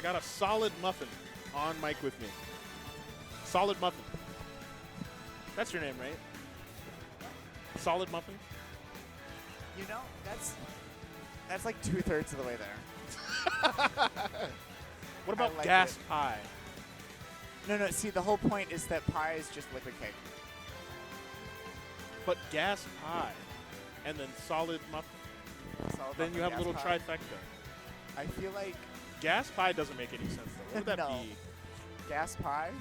got a solid muffin on mic with me. Solid muffin. That's your name, right? Solid muffin. You know, that's like 2/3 of the way there. What about like gas it. pie? No. See, the whole point is that pie is just liquid cake. But gas pie, and then solid muffin. Solid Then muffin, you have a gas little pie. trifecta. I feel like Gas pie doesn't make any sense though. What would that No. be? gas pie.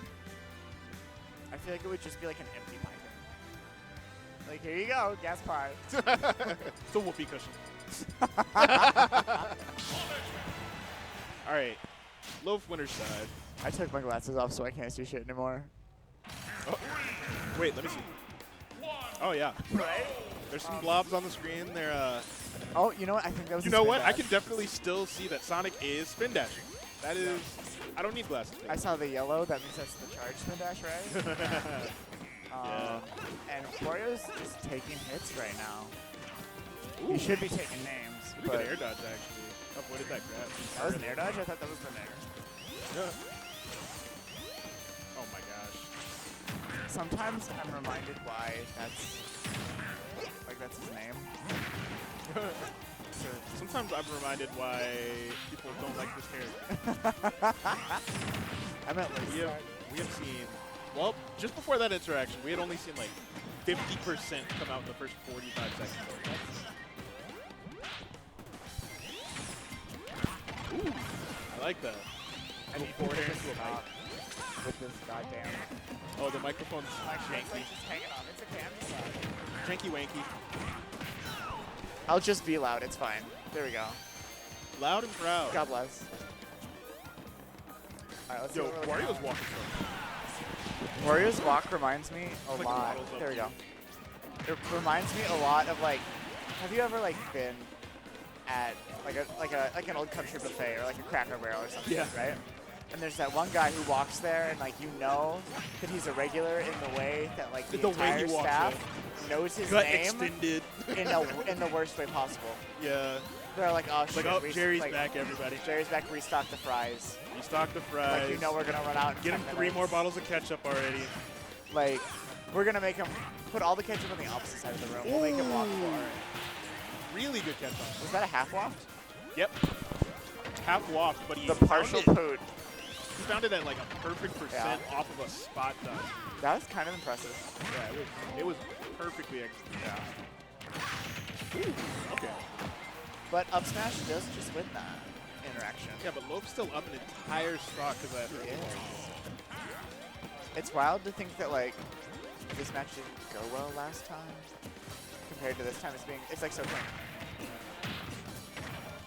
I feel like it would just be like an empty pie thing. Like, here you go, gas pie. It's a whoopee cushion. All right, loaf winner's side. I took my glasses off so I can't see shit anymore. Oh. Wait, let me see. Oh yeah. Right? There's some blobs on the screen. They're Oh, you know what? I think that was You a know spin what? I dash. can definitely still see that Sonic is spin dashing. That is. I don't need glasses. I saw the yellow. That means that's the charge spin dash, right? Yeah. And Wario's just taking hits right now. Ooh. He should be taking names. Pretty But good air dodge actually. Avoided that grab. that was an air dodge? I thought that was the air. Yeah. Oh my gosh. Sometimes I'm reminded why that's his name. Sometimes I'm reminded why people don't like this character. I meant LazyZach. We have seen. Well, just before that interaction, we had only seen like 50% come out in the first 45 seconds. Ooh, I like that. I need forward people air to into a stop with this goddamn. Oh, the microphone's My shit's janky. like just hanging on. It's a candy slide. Janky wanky. I'll just be loud. It's fine. There we go. Loud and proud. God bless. All right, let's Yo, see what we're looking Wario's at. walking slow. Wario's walk reminds me a Like a lot. model's up There we to go. It reminds me a lot of like. Have you ever like been at like an old country buffet or like a Cracker Barrel or something? Yeah. Right. And there's that one guy who walks there, and like you know that he's a regular in the way that like the The way he entire walks staff knows his Gut name extended. in the worst way possible. Yeah. They're like, oh shit, Like, oh, we- Jerry's like, back, everybody. Jerry's back. Restock the fries. You stock the fries. Like you know we're gonna run out. In Get 10 him 3 minutes. more bottles of ketchup already. Like we're gonna make him put all the ketchup on the opposite side of the room. We'll make him walk for it. Really good ketchup. Was that a half waft? Yep. Half waft, but he The partial found it. poot. He found it at like a perfect percent Yeah. off of a spot dodge. That was kind of impressive. Yeah, it was perfectly executed. Yeah. Ooh, okay. But up smash does just win that interaction. Yeah, but Loaf's still up an entire stock because of that. He is. It's wild to think that like this match didn't go well last time compared to this time. It's like so clean.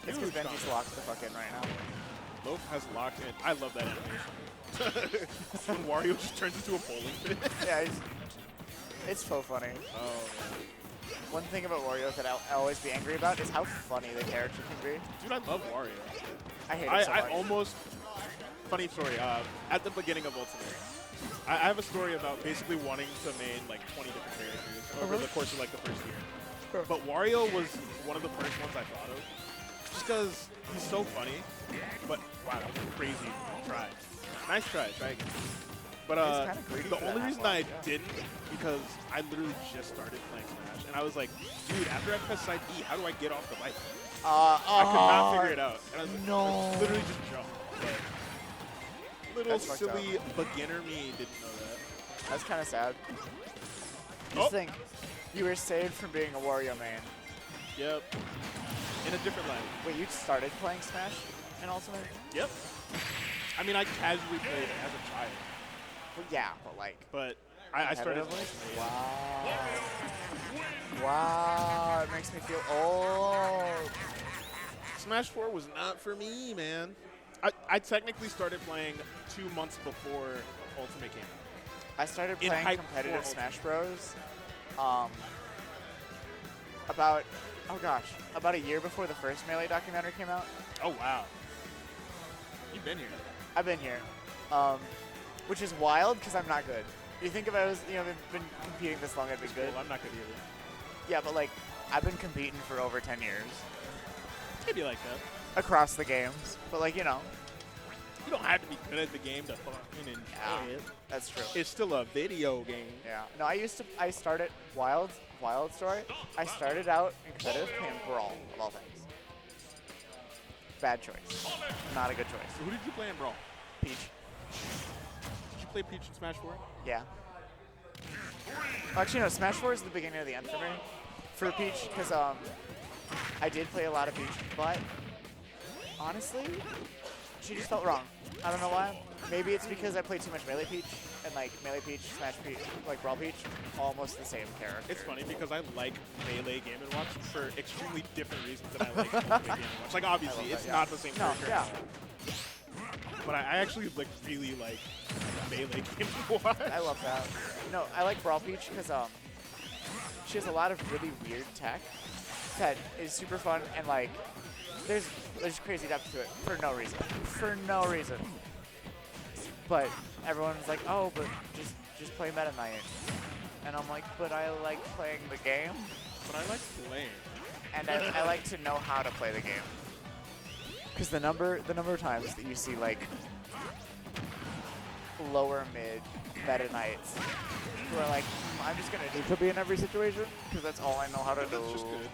It's because Huge Benji's combo. locked the fuck in right now. Loaf has locked in. I love that animation. When Wario just turns into a bowling pin. Yeah, it's so funny. Oh, One thing about Wario that I'll always be angry about is how funny the character can be. dude, I love Wario. I hate it so much. I almost. Funny story. At the beginning of Ultimate, I have a story about basically wanting to main like 20 different characters over the course of like the first year. But Wario was one of the first ones I thought of, just because he's so funny. But wow, that was a crazy try. Nice try, try again. But He's kinda greedy the for that only half reason block, I yeah. didn't because I literally just started playing Smash, and I was like, dude, after I press side E, how do I get off the bike? I could not figure it out. And I was like, no. I literally just jumped. But little That's fucked silly beginner me didn't know that. That's kind of sad. Oh. Just think, you were saved from being a Wario main. Yep. In a different life. Wait, you started playing Smash in Ultimate? Yep. I mean, I casually played it as a child, Well, yeah, but like. but I started. competitively? Wow. Wow, it makes me feel old. Smash 4 was not for me, man. I technically started playing 2 months before Ultimate came out. I started In playing hype competitive for Smash Bros. About a year before the first Melee documentary came out. Oh, wow. You've been here. I've been here, which is wild because I'm not good. You think if I was, been competing this long, I'd be good. Well, I'm not good either. Yeah, but like, I've been competing for over 10 years Maybe like that. across the games. But like, You don't have to be good at the game to fucking enjoy it. That's true. It's still a video game. Yeah. No, I started Wild Story. I started out in competitive playing Brawl, of all things. Bad choice. Not a good choice. So who did you play in Brawl? Peach. Did you play Peach in Smash 4? Yeah. Actually, no, Smash 4 is the beginning of the end for me. For Peach, because I did play a lot of Peach, but honestly, she just felt wrong. I don't know why. Maybe it's because I played too much Melee Peach, and like Melee Peach, Smash Peach, like Brawl Peach, almost the same character. It's funny because I like Melee Game & Watch for extremely different reasons than I like Melee Game & Watch. Like obviously, it's not the same character. Yeah. But I actually like really like Melee Game & Watch. I love that. No, I like Brawl Peach because she has a lot of really weird tech that is super fun, and like there's crazy depth to it for no reason. For no reason. But everyone's like, oh, but just play Meta Knight. And I'm like, but I like playing the game. But I like playing. And I like to know how to play the game. Because the number of times that you see like lower mid Meta Knights who are like, I'm just gonna need to be in every situation because that's all I know how to do. That's just good.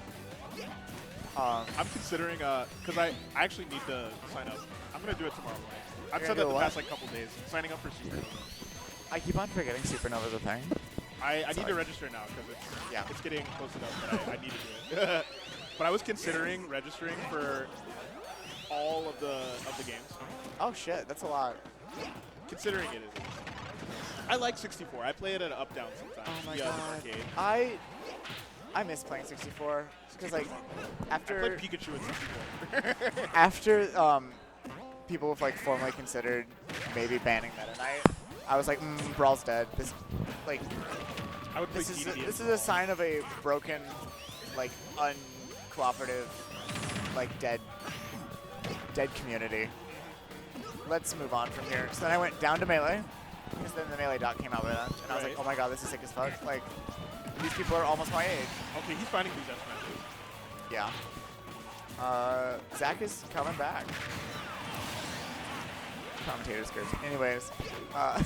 I'm considering, because I actually need to sign up. I'm going to do it tomorrow morning. I've said that the past like couple days. Signing up for Supernova. I keep on forgetting Supernova's a thing. I need to register now because it's getting close enough that I need to do it. But I was considering registering for all of the games. Oh shit, that's a lot. Considering it is. I like 64. I play it at up down sometimes. Oh my god. Arcade. I miss playing 64 because like after I played Pikachu at 64. after people have like formally considered maybe banning Meta Knight, I was like, Brawl's dead. This like I would play this is a sign of a broken, like uncooperative, like dead community. Let's move on from here. So then I went down to Melee, because then the Melee doc came out with it, and I was like, oh my god, this is sick as fuck. Like, these people are almost my age. Okay, he's fighting these death matches. Yeah. Zach is coming back. Commentator's curse. Anyways. And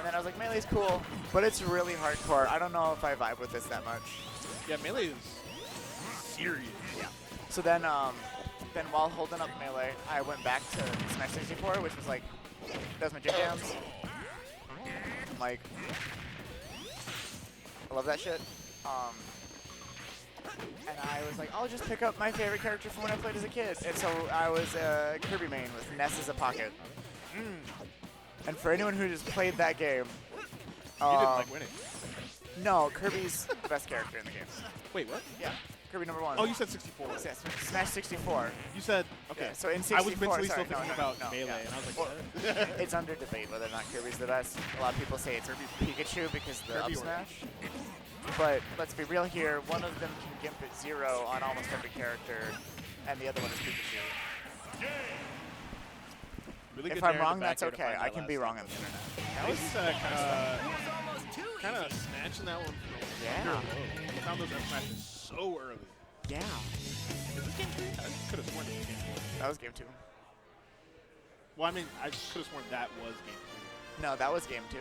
then I was like, Melee's cool, but it's really hardcore. I don't know if I vibe with this that much. Yeah, Melee is serious. Yeah. So then while holding up Melee, I went back to Smash 64, which was like, that was my gym jams. Like, I love that shit. And I was like, I'll just pick up my favorite character from when I played as a kid. And so I was Kirby main with Ness as a pocket. And for anyone who just played that game, you didn't like winning. No, Kirby's the best character in the game. Wait, what? Yeah, Kirby #1. Oh, you said 64. Yes, Smash 64. You said, okay. Yeah, so in 64, I was mentally still sorry, thinking about Melee, and I was like, what? It's under debate whether or not Kirby's the best. A lot of people say it's Pikachu because of the up smash. But let's be real here, one of them can gimp at 0 on almost every character, and the other one is Pikachu. Really if I'm wrong, that's okay. I can be wrong on the internet. That was kind of snatching that one from I found those F matches so early. Yeah. Is this game 3? I could have sworn this was game 2. That was game 2. Well, I mean, I could have sworn that was game 2. No, that was game 2.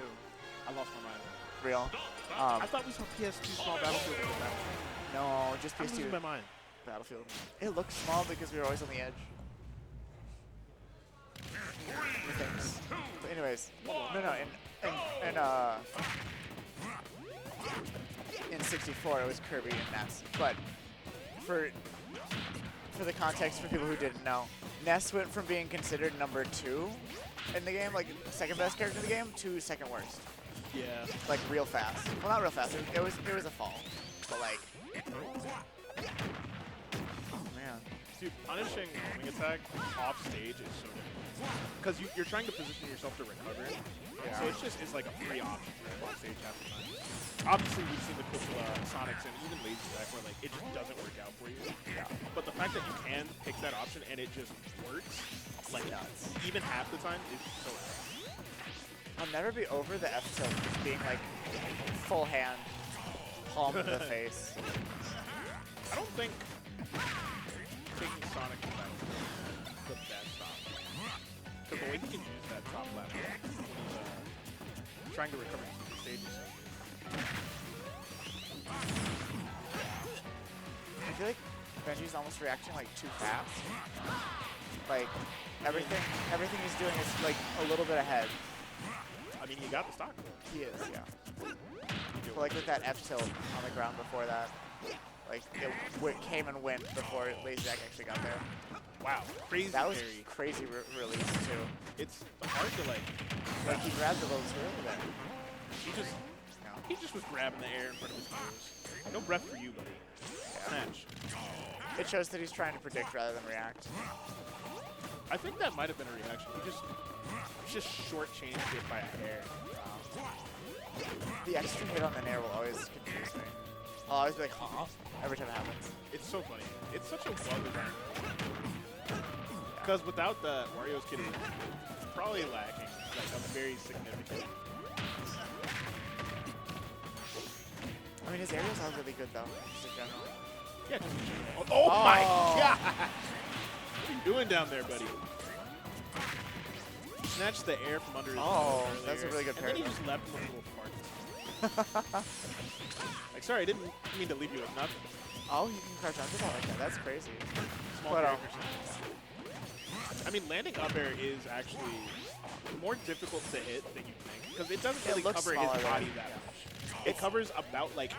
I lost my mind. Real. I thought we saw PS2 small Battlefield in that one. No, just PS2. I'm losing my mind. Battlefield. It looks small because we were always on the edge. Thanks. But anyways, in 64 it was Kirby and Ness. But for the context for people who didn't know, Ness went from being considered #2 in the game, like second best character in the game, to second worst. Yeah. Like real fast. Well, not real fast. It was a fall. But like, oh man. Dude, punishing homing attack off stage is so difficult. Because you're trying to position yourself to recover. Yeah. So it's like a free option for off stage half the time. Obviously, we've seen the clips of Sonics and even LazyZach where like it just doesn't work out for you. Yeah. But the fact that you can pick that option and it just works, like nuts, even half the time, is so rare. I'll never be over the F tilt just being like full hand, palm to the face. I don't think taking Sonic is the best option. trying to recover the stages. I feel like Benji's almost reacting like too fast. Like everything he's doing is like a little bit ahead. I mean, he got the stock. He is, yeah. But like with that F tilt on the ground before that, like it came and went before LazyZach actually got there. Wow, crazy. That was carry. crazy release too. It's hard to like he grabbed the little swirl there. He just was grabbing the air in front of his nose. No breath for you, buddy. Yeah. Snatch. It shows that he's trying to predict rather than react. I think that might have been a reaction. He just shortchanged it by a hair. The extra hit on the nair will always confuse me. I'll always be like, huh? Every time it happens. It's so funny. It's such a well-designed. Because without the Wario's kid, it's probably lacking like a very significant. I mean, his aerials are really good though, just in general. Yeah. Oh my God! What are you doing down there, buddy? He snatched the air from under his nose earlier, that's a really good and then he just left him with a little fart. Like, sorry, I didn't mean to leave you with nothing. Oh, you can crouch under that like that. That's crazy. Small characters. I mean, landing up air is actually more difficult to hit than you think because it doesn't really cover his body that much. It covers about like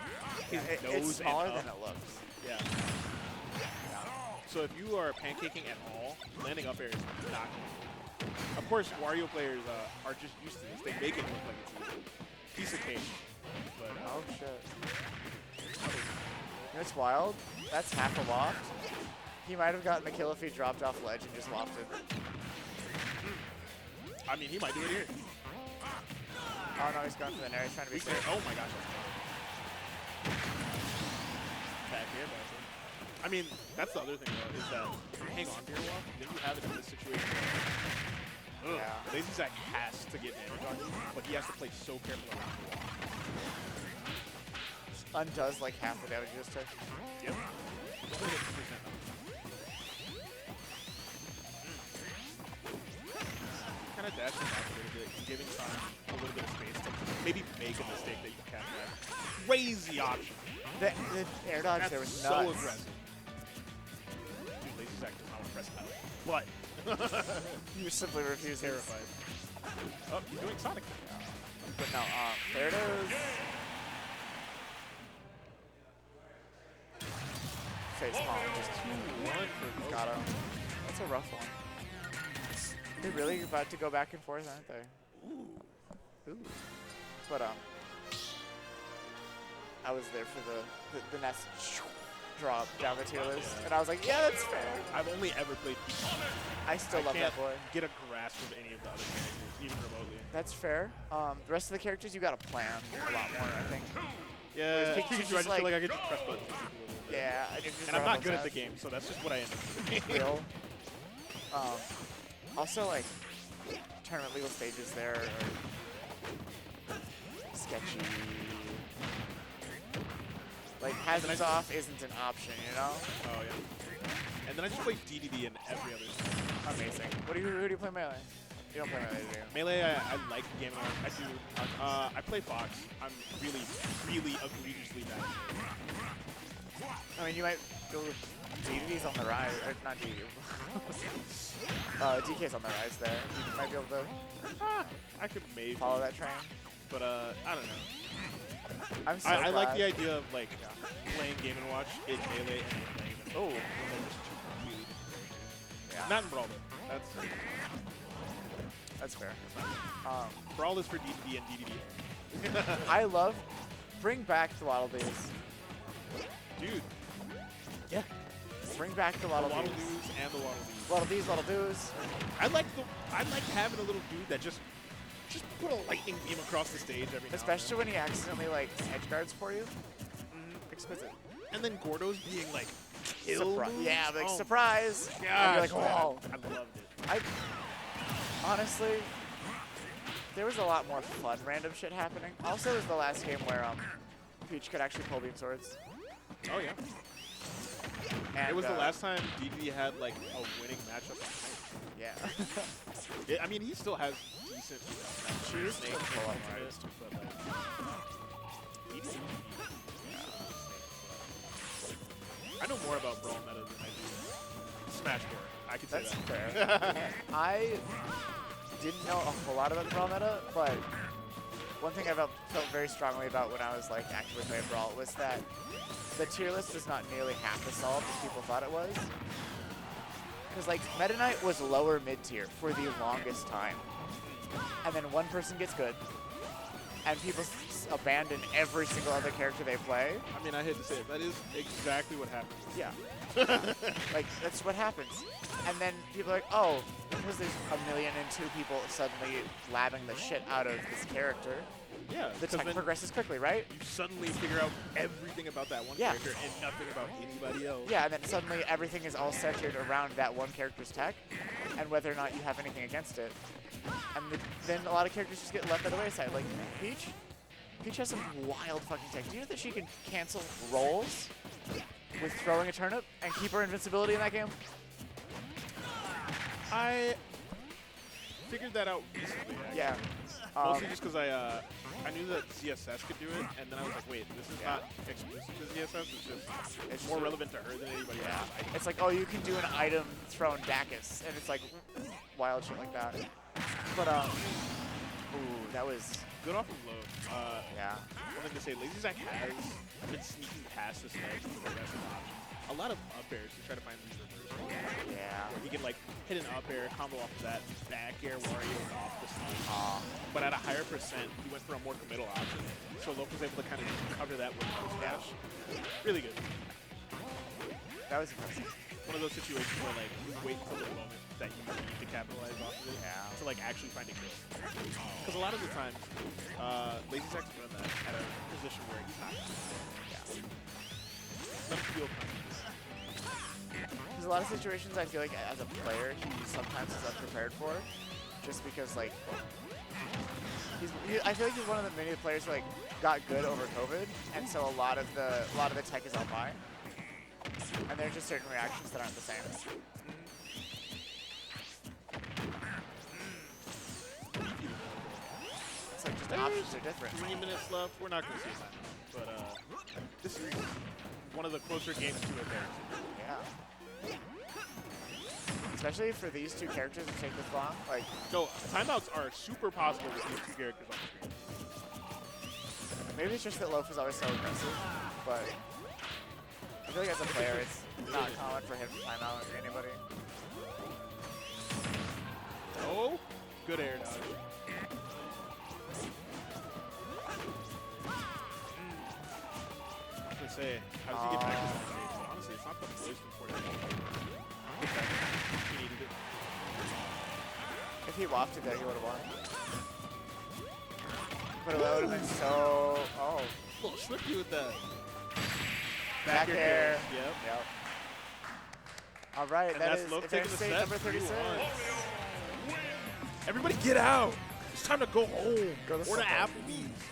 his nose it's smaller and up. than it looks. Yeah. So if you are pancaking at all, landing up air is not good. Of course, Wario players are just used to this. They make it look like it's easy. Piece of cake. But, oh shit. You know what's wild? That's half a loft. He might have gotten the kill if he dropped off ledge and just lofted. I mean, he might do it here. Oh no, he's going for the nair. He's trying to be safe. Oh my gosh. Back here, I mean, that's the other thing though, is that you hang on to your walk, then you have it in this situation. Yeah. LazyZach has to get damage on you, but he has to play so careful around the wall. Undoes like half the damage you just took. Yep. Kind of dashing back a little bit, giving time a little bit of space to maybe make a mistake that you can't have. Crazy option. The air dodge That's there was so nuts. aggressive. Dude, LazyZach does not want to press that. But You simply refuse. Terrified. Oh, you're doing Sonic. But no, there it is. Face palm. Just 2-1 for got him. That's a rough one. They're really about to go back and forth, aren't they? Ooh. But I was there for the next drop down the tier list, and I was like, yeah, that's fair. I've only ever played Peach. I still love that boy. Get a grasp of any of the other characters, even remotely. That's fair. The rest of the characters, you gotta plan a lot more, I think. Yeah, Pikachu's I just just like, feel like I could just press buttons. yeah, And I'm not good at the game, so that's just what I end up doing. Real. Also, like, tournament legal stages there are sketchy. Like, hazards off isn't an option, you know? Oh, yeah. And then I just play DDD in every other stage. Amazing. Who do you play melee? You don't play melee, do you? Melee, I like gaming on. I do. I play Fox. I'm really, really egregiously bad. I mean, you might go with DDD's on the rise, or not DDD. DK's on the rise there. You might be able to I could maybe follow that train. But I don't know. I'm so I like glad. the idea of like playing Game & Watch in Melee and then playing it. Oh. Yeah. Not in Brawl though. That's fair. Brawl is for DDD and DDD. I love, bring back the Waddle Days. Dude. Yeah. Bring back the Waddle The Waddle Days. Doos and the Waddle Doos. Waddle Dees, Waddle Doos. I like having a little dude that just put a lightning beam across the stage every now Especially when he accidentally like edge guards for you. Exquisite. and then Gordo's being like kill moves. Yeah, like Oh surprise. gosh, And you're like, man. oh. I loved it. Honestly, there was a lot more fun random shit happening. Also, it was the last game where Peach could actually pull beam swords. Oh yeah. And, It was the last time DD had like a winning matchup. Yeah. I mean, he still has decent. Choose to pull up but like, DD. I know more about Brawl meta than I do Smash Bros. I can say That's that. fair. I didn't know a whole lot about the Brawl meta, but one thing I felt very strongly about when I was like actively playing Brawl was that the tier list is not nearly half as solid as people thought it was. Because like Meta Knight was lower mid tier for the longest time, and then one person gets good, and people abandon every single other character they play. I mean, I hate to say it, that is exactly what happens. Yeah. Like, that's what happens. And then people are like, oh, because there's 1,002,000 people suddenly labbing the shit out of this character, Yeah, the tech progresses quickly, right? You suddenly figure out everything about that one character and nothing about anybody else. Yeah, and then suddenly everything is all centered around that one character's tech and whether or not you have anything against it. And then a lot of characters just get left by the wayside. Like Peach. Peach has some wild fucking tech. Do you know that she can cancel rolls with throwing a turnip and keep her invincibility in that game? I figured that out recently. Actually. Yeah. Mostly just because I knew that ZSS could do it, and then I was like, wait, this is not exclusive to ZSS. It's more relevant to her than anybody else. It's like, oh, you can do an item thrown Dacus, and it's like wild shit like that. But ooh, that was good off of loaf. yeah. One thing to say, LazyZach has been sneaking past this ledge with the rest of the options. A lot of up airs to try to find these reversals. Yeah. Where he can like hit an up air, combo off of that, back air Wario off the stage. But at a higher percent, he went for a more committal option. So Loaf was able to kind of cover that with post dash. Really good. That was impressive. One of those situations where like you wait until the moment that you need to capitalize off of it to like actually find a kill. Because a lot of the times, LazyZach's run that at a position where he's not. Doesn't feel confident. There's a lot of situations I feel like as a player he sometimes is unprepared for, just because like I feel like he's one of the many players who like got good over COVID, and so a lot of the tech is on by, and there are just certain reactions that aren't the same. It's like just options are different. 3 minutes left. We're not going to see a timeout, but this is one of the closer games to it there. Yeah. Especially for these two characters to take this long. Like, no, timeouts are super possible with these two characters on the screen. Maybe it's just that Loaf is always so aggressive, but I feel like as a player, it's not common for him to timeout anybody. Oh, good air dodge. I was going to say, how does he get back to that stage? Honestly, it's not the most important thing. He needed it. If he wafted there, he would have won. But that would have been so... Oh. A little tricky with that. Back air. Yep. All right, and that that's is Loaf taking the stage set. number 36. Everybody get out. It's time to go home. Go to or to Subway. Applebee's.